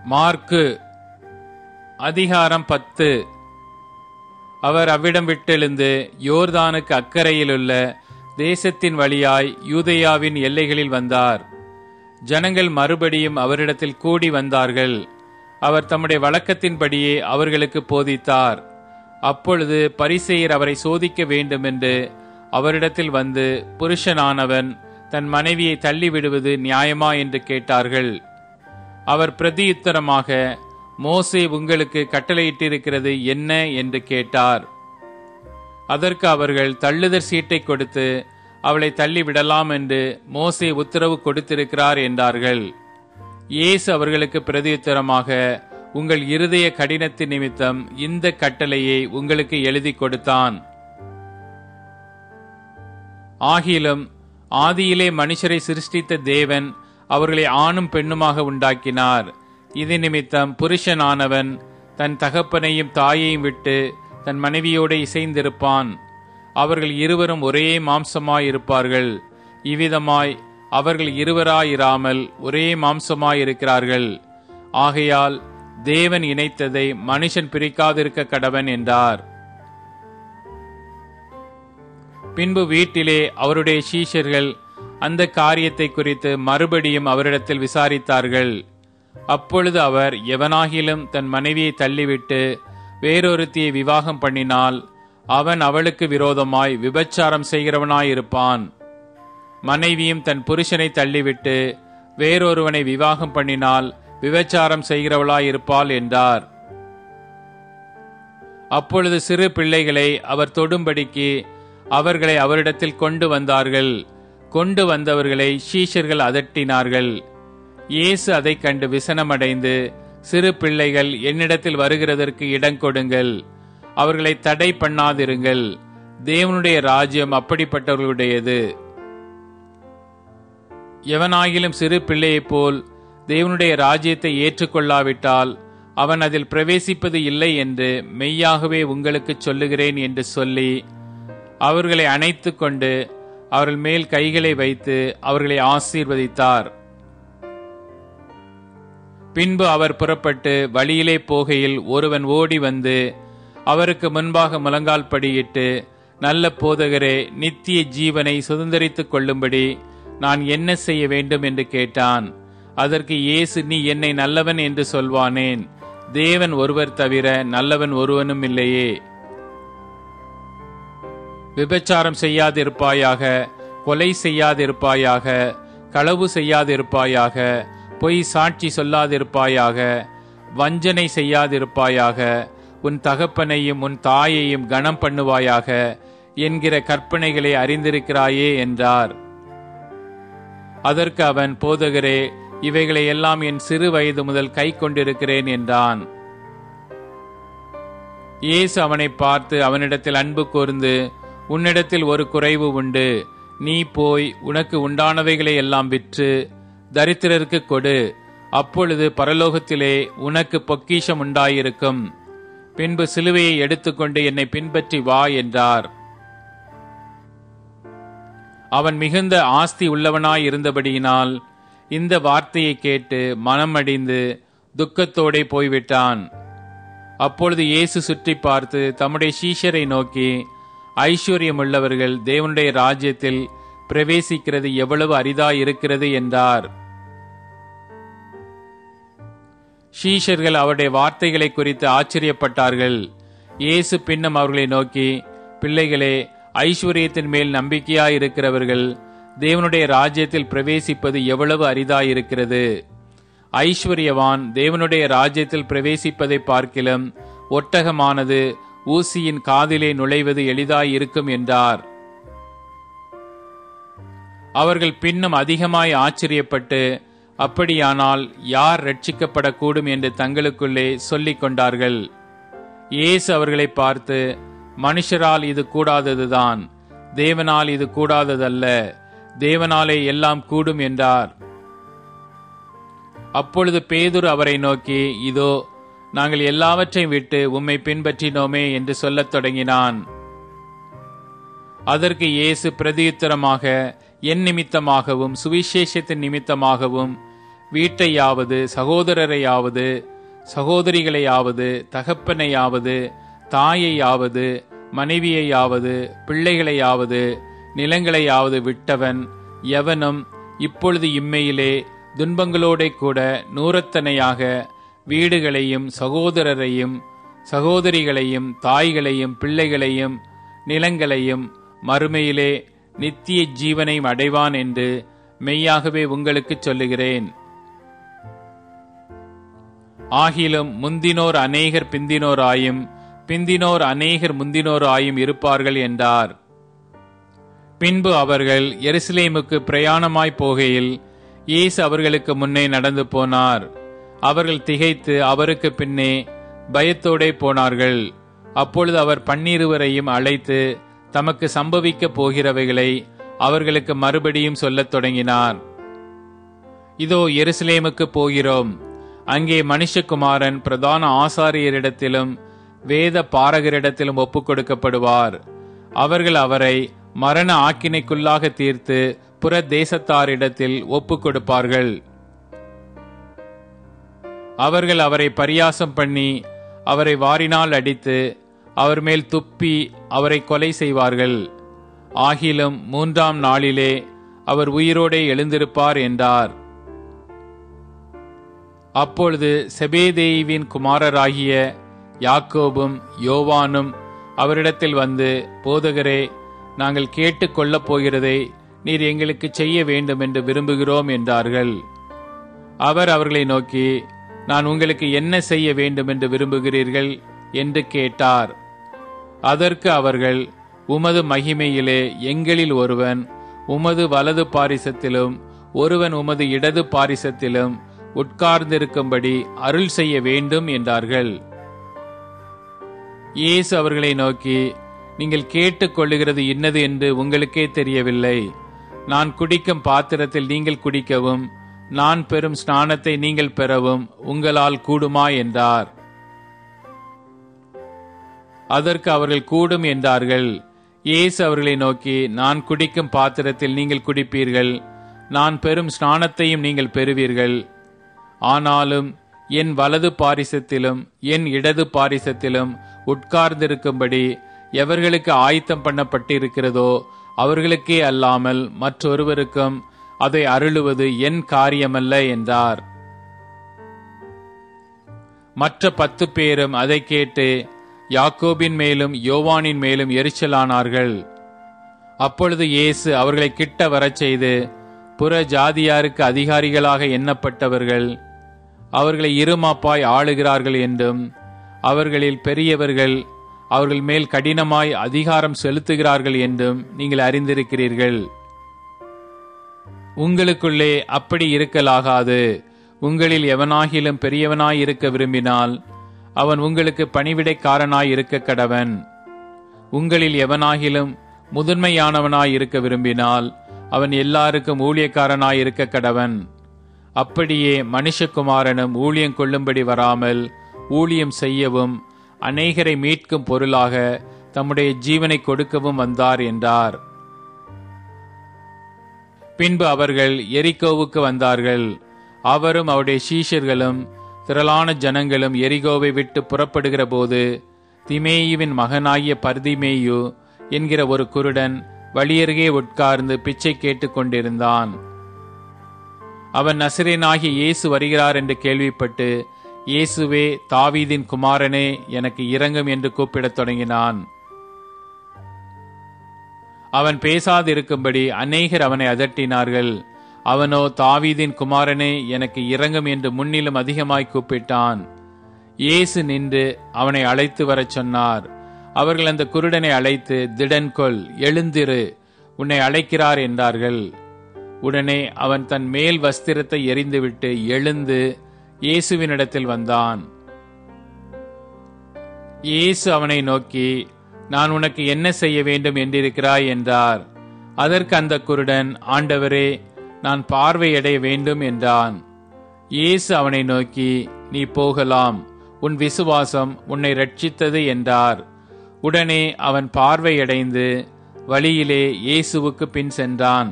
Mark அதிகாரம் 10. அவர் அவ்விடம் விட்டெழுந்து யோர்தானுக்கு அக்கரையிலுள்ள தேசத்தின் வழியாய் யூதேயாவின் எல்லைகளில் வந்தார். ஜனங்கள் மறுபடியும் அவரிடத்தில் கூடி வந்தார்கள். அவர் தம்முடைய வழக்கத்தின்படியே அவர்களுக்கு போதித்தார். அப்பொழுது பரிசேயர் அவரை சோதிக்க வேண்டுமென்று அவரிடத்தில் வந்து, புருஷனானவன் தன் மனைவியை தள்ளிவிடுவது நியாயமா என்று கேட்டார்கள். அவர் பிரதியுத்தரமாக, மோசே உங்களுக்கு கட்டளையிட்டிருக்கிறது என்ன என்று கேட்டார். அதற்கு அவர்கள், தள்ளுதற் சீட்டை கொடுத்து அவளை தள்ளிவிடலாம் என்று மோசே உத்தரவு கொடுத்திருக்கிறார் என்றார்கள். இயேசு அவர்களுக்கு பிரதியுத்தரமாக, உங்கள் இருதய கடினத்தின் நிமித்தம் இந்த கட்டளையை உங்களுக்கு எழுதி கொடுத்தான். ஆகிலும் ஆதியிலே மனுஷரை சிருஷ்டித்த தேவன் அவர்களை ஆணும் பெண்ணுமாக உண்டாக்கினார். இது நிமித்தம் புருஷனானவன் தன் தகப்பனையும் தாயையும் விட்டு தன் மனைவியோடு இசைந்திருப்பான். அவர்கள் இருவரும் ஒரே மாம்சமாயிருப்பார்கள். இவ்விதமாய் அவர்கள் இருவராயிராமல் ஒரே மாம்சமாயிருக்கிறார்கள். ஆகையால் தேவன் இணைத்ததை மனுஷன் பிரிக்காதிருக்க கடவன் என்றார். பின்பு வீட்டிலே அவருடைய சீஷர்கள் அந்த காரியத்தை குறித்து மறுபடியும் அவரிடத்தில் விசாரித்தார்கள். அப்பொழுது அவர், எவனாகிலும் தன் மனைவியை தள்ளிவிட்டு வேறொருத்தியை விவாகம் பண்ணினால் அவன் அவளுக்கு விரோதமாய் விபச்சாரம் செய்கிறவனாயிருப்பான். மனைவியும் தன் புருஷனை தள்ளிவிட்டு வேறொருவனை விவாகம் பண்ணினால் விபச்சாரம் செய்கிறவளாயிருப்பாள் என்றார். அப்பொழுது சிறு பிள்ளைகளை அவர் தொடும்படிக்கு அவர்களை அவரிடத்தில் கொண்டு வந்தார்கள். கொண்டு வந்தவர்களை சீஷர்கள் அதட்டினார்கள். இயேசு அதை கண்டு விசனமடைந்து, சிறு பிள்ளைகள் என்னிடத்தில் வருகிறதற்கு இடம் கொடுங்கள், அவர்களை தடை பண்ணாதிருங்கள், தேவனுடைய ராஜ்யம் அப்படிப்பட்டவர்களுடையது. எவனாகிலும் சிறு பிள்ளையைப் போல் தேவனுடைய ராஜ்யத்தை ஏற்றுக்கொள்ளாவிட்டால் அவன் அதில் பிரவேசிப்பது இல்லை என்று மெய்யாகவே உங்களுக்கு சொல்லுகிறேன் என்று சொல்லி அவர்களை அணைத்து கொண்டு அவர்கள் மேல் கைகளை வைத்து அவர்களை ஆசீர்வதித்தார். பின்பு அவர் புறப்பட்டு வழியிலே போகையில் ஒருவன் ஓடி வந்து அவருக்கு முன்பாக முழங்கால் படியிட்டு, நல்ல போதகரே, நித்திய ஜீவனை சுதந்தரித்துக் கொள்ளும்படி நான் என்ன செய்ய வேண்டும் என்று கேட்டான். அதற்கு இயேசு, நீ என்னை நல்லவன் என்று சொல்வானேன்? தேவன் ஒருவர் தவிர நல்லவன் ஒருவனும் இல்லையே. விபச்சாரம் செய்யாதிருப்பாயாக, கொலை செய்யாதிருப்பாயாக, களவு செய்யாதிருப்பாயாக, பொய் சாட்சி சொல்லாதிருப்பாயாக, வஞ்சனை செய்யாதிருப்பாயாக, உன் தகப்பனையும் உன் தாயையும் கனம் பண்ணுவாயாக என்கிற கற்பனைகளை அறிந்திருக்கிறாயே என்றார். அதற்கு அவன், போதகரே, இவைகளை எல்லாம் என் சிறு வயது முதல் கை கொண்டிருக்கிறேன் என்றான். இயேசு அவனை பார்த்து அவனிடத்தில் அன்பு கூர்ந்து, உன்னிடத்தில் ஒரு குறைவு உண்டு. நீ போய் உனக்கு உண்டானவைகளை எல்லாம் விற்று தரித்திரருக்கு கொடு, அப்பொழுது பரலோகத்திலே உனக்கு பொக்கிஷம் உண்டாயிருக்கும். பின்பு சிலுவையை எடுத்துக்கொண்டு என்னை பின்பற்றி வா என்றார். அவன் மிகுந்த ஆஸ்தி உள்ளவனாய் இருந்தபடியினால் இந்த வார்த்தையை கேட்டு மனமடிந்து துக்கத்தோடே போய்விட்டான். அப்பொழுது இயேசு சுற்றி பார்த்து தம்முடைய சீஷரை நோக்கி, ஐஸ்வர்யமுள்ளவர்கள் தேவனுடைய ராஜ்யத்தில் பிரவேசிக்கிறது எவ்வளவு அரிதாயிருக்கிறது என்றார். சீஷர்கள் அவருடைய வார்த்தைகளை குறித்து ஆச்சரியப்பட்டார்கள். இயேசு பின்னும் அவர்களை நோக்கி, பிள்ளைகளே, ஐஸ்வர்யத்தின் மேல் நம்பிக்கையாயிருக்கிறவர்கள் தேவனுடைய ராஜ்யத்தில் பிரவேசிப்பது எவ்வளவு அரிதாயிருக்கிறது. ஐஸ்வர்யவான் தேவனுடைய ராஜ்யத்தில் பிரவேசிப்பதை பார்க்கிலும் ஒட்டகமானது ஊசியின் காதிலே நுழைவது எளிதாயிருக்கும் என்றார். அவர்கள் பின்னும் அதிகமாய் ஆச்சரியப்பட்டு, அப்படியானால் யார் ரட்சிக்கப்படக்கூடும் என்று தங்களுக்குள்ளே சொல்லிக் கொண்டார்கள். இயேசு அவர்களை பார்த்து, மனுஷரால் இது கூடாததுதான், தேவனால் இது கூடாததல்ல, தேவனாலே எல்லாம் கூடும் என்றார். அப்பொழுது பேதுரு அவரை நோக்கி, இதோ நாங்கள் எல்லாவற்றையும் விட்டு உம்மை பின்பற்றினோமே என்று சொல்லத் தொடங்கினான். அதற்கு இயேசு பிரதியுத்தரமாக, என் நிமித்தமாகவும் சுவிசேஷத்தின் நிமித்தமாகவும் வீட்டையாவது, சகோதரரையாவது, சகோதரிகளையாவது, தகப்பனையாவது, தாயையாவது, மனைவியையாவது, பிள்ளைகளையாவது, நிலங்களையாவது விட்டவன் எவனும் இப்பொழுது இம்மையிலே துன்பங்களோட கூட நூறத்தனையாக வீடுகளையும், சகோதரரையும், சகோதரிகளையும், தாய்களையும், பிள்ளைகளையும், நிலங்களையும் மறுமையிலே நித்திய ஜீவனையும் அடைவான் என்று மெய்யாகவே உங்களுக்கு சொல்லுகிறேன். ஆகிலும் முந்தினோர் அநேகர் பிந்தினோர் ஆயும், பிந்தினோர் அநேகர் முந்தினோர் ஆயும் இருப்பார்கள் என்றார். பின்பு அவர்கள் எருசலேமுக்கு பிரயாணமாய் போகையில் இயேசு அவர்களுக்கு முன்னே நடந்து போனார். அவர்கள் திகைத்து அவருக்கு பின்னே பயத்தோடே போனார்கள். அப்பொழுது அவர் 12 அழைத்து தமக்கு சம்பவிக்க போகிறவைகளை அவர்களுக்கு மறுபடியும் சொல்லத் தொடங்கினார். இதோ எருசலேமுக்கு போகிறோம். அங்கே மனுஷகுமாரன் பிரதான ஆசாரியரிடத்திலும் வேத பாரகரிடத்திலும் ஒப்புக் கொடுக்கப்படுவார். அவர்கள் அவரை மரண ஆக்கினைக்குள்ளாக தீர்த்து புற தேசத்தாரிடத்தில் ஒப்புக் கொடுப்பார்கள். அவர்கள் அவரை பரியாசம் பண்ணி அவரை வாரினால் அடித்து அவர் மேல் துப்பி அவரை கொலை செய்வார்கள். ஆகிலும் 3ஆம் நாளிலே அவர் உயிரோடே எழுந்திருப்பார் என்றார். அப்பொழுது செபேதேயுவின் குமாரராகிய யாக்கோபும் யோவானும் அவரிடத்தில் வந்து, போதகரே, நாங்கள் கேட்டுக் கொள்ளப் போகிறதை நீர் எங்களுக்கு செய்ய வேண்டும் என்று விரும்புகிறோம் என்றார்கள். அவர் அவர்களை நோக்கி, நான் உங்களுக்கு என்ன செய்ய வேண்டும் என்று விரும்புகிறீர்கள் என்று கேட்டார். அதற்கு அவர்கள், உமது மகிமையிலே எங்களில் ஒருவன் உமது வலது பாரிசத்திலும் ஒருவன் உமது இடது பாரிசத்திலும் உட்கார்ந்திருக்கும்படி அருள் செய்ய வேண்டும் என்றார்கள். இயேசு அவர்களை நோக்கி, நீங்கள் கேட்டுக் கொள்ளுகிறது இன்னது என்று உங்களுக்கே தெரியவில்லை. நான் குடிக்கும் பாத்திரத்தில் நீங்கள் குடிக்கவும், நான் பெறும் ஸ்நானத்தை நீங்கள் பெறவும் உங்களால் கூடுமா என்றார். அதற்கு அவர்கள் கூடும் என்றார்கள். இயேசு அவர்களை நோக்கி, நான் குடிக்கும் பாத்திரத்தில் நீங்கள் குடிப்பீர்கள், நான் பெறும் ஸ்நானத்தையும் நீங்கள் பெறுவீர்கள். ஆனாலும் என் வலது பாரிசத்திலும் என் இடது பாரிசத்திலும் உட்கார்ந்திருக்கும்படி எவர்களுக்கு ஆயத்தம் பண்ணப்பட்டிருக்கிறதோ அவர்களுக்கே அல்லாமல் மற்றொருவருக்கும் அதை அருளுவது என் காரியமல்ல என்றார். மற்ற 10 பேரும் அதை கேட்டு யாக்கோபின் மேலும் யோவானின் மேலும் எரிச்சலானார்கள். அப்பொழுது இயேசு அவர்களை கிட்ட வரச் செய்து, புற ஜாதியாருக்கு அதிகாரிகளாக எண்ணப்பட்டவர்கள் அவர்களை இருமாப்பாய் ஆளுகிறார்கள் என்றும், அவர்களில் பெரியவர்கள் அவர்கள் மேல் கடினமாய் அதிகாரம் செலுத்துகிறார்கள் என்றும் நீங்கள் அறிந்திருக்கிறீர்கள். உங்களுக்குள்ளே அப்படி இருக்கலாகாது. உங்களில் எவனாகிலும் பெரியவனாய் இருக்க விரும்பினால் அவன் உங்களுக்கு பணிவிடைக்காரனாய் இருக்க கடவன். உங்களில் எவனாகிலும் முதன்மையானவனாய் இருக்க விரும்பினால் அவன் எல்லாருக்கும் ஊழியக்காரனாய் இருக்க கடவன். அப்படியே மனுஷகுமாரனும் ஊழியம் கொள்ளும்படி வராமல் ஊழியம் செய்யவும் அநேகரை மீட்கும் பொருளாக தம்முடைய ஜீவனை கொடுக்கவும் வந்தார் என்றார். பின்பு அவர்கள் எரிகோவுக்கு வந்தார்கள். அவரும் அவருடைய சீஷர்களும் திரளான ஜனங்களும் எரிகோவை விட்டு புறப்படுகிற போது, திமேயுவின் மகனாகிய பர்திமேயு என்கிற ஒரு குருடன் வழியருகே உட்கார்ந்து பிச்சை கேட்டுக் கொண்டிருந்தான். அவன் நசரேயனாகிய இயேசு வருகிறார் என்று கேள்விப்பட்டு, இயேசுவே, தாவீதின் குமாரனே, எனக்கு இரங்கும் என்று கூப்பிடத் தொடங்கினான். அவன் பேசாதிருக்கும்படி அநேகர் அவனை அதட்டினார்கள். அவனோ, தாவீதின் குமாரனே, எனக்கு இரங்கும் என்று முன்னிலும் அதிகமாய் கூப்பிட்டான். இயேசு நின்று அவனை அழைத்து வரச் சொன்னார். அவர்கள் அந்த குருடனை அழைத்து, திடன் கொள், எழுந்திரு, உன்னை அழைக்கிறார் என்றார்கள். உடனே அவன் தன் மேல் வஸ்திரத்தை எறிந்துவிட்டு எழுந்து இயேசுவினிடத்தில் வந்தான். இயேசு அவனை நோக்கி, நான் உனக்கு என்ன செய்ய வேண்டும் என்றிருக்கிறாய் என்றார். அதற்கு அந்த குருடன், ஆண்டவரே, நான் பார்வையடைய வேண்டும் என்றான். இயேசு அவனை நோக்கி, நீ போகலாம், உன் விசுவாசம் உன்னை ரட்சித்தது என்றார். உடனே அவன் பார்வையடைந்து வழியிலே இயேசுவுக்கு பின் சென்றான்.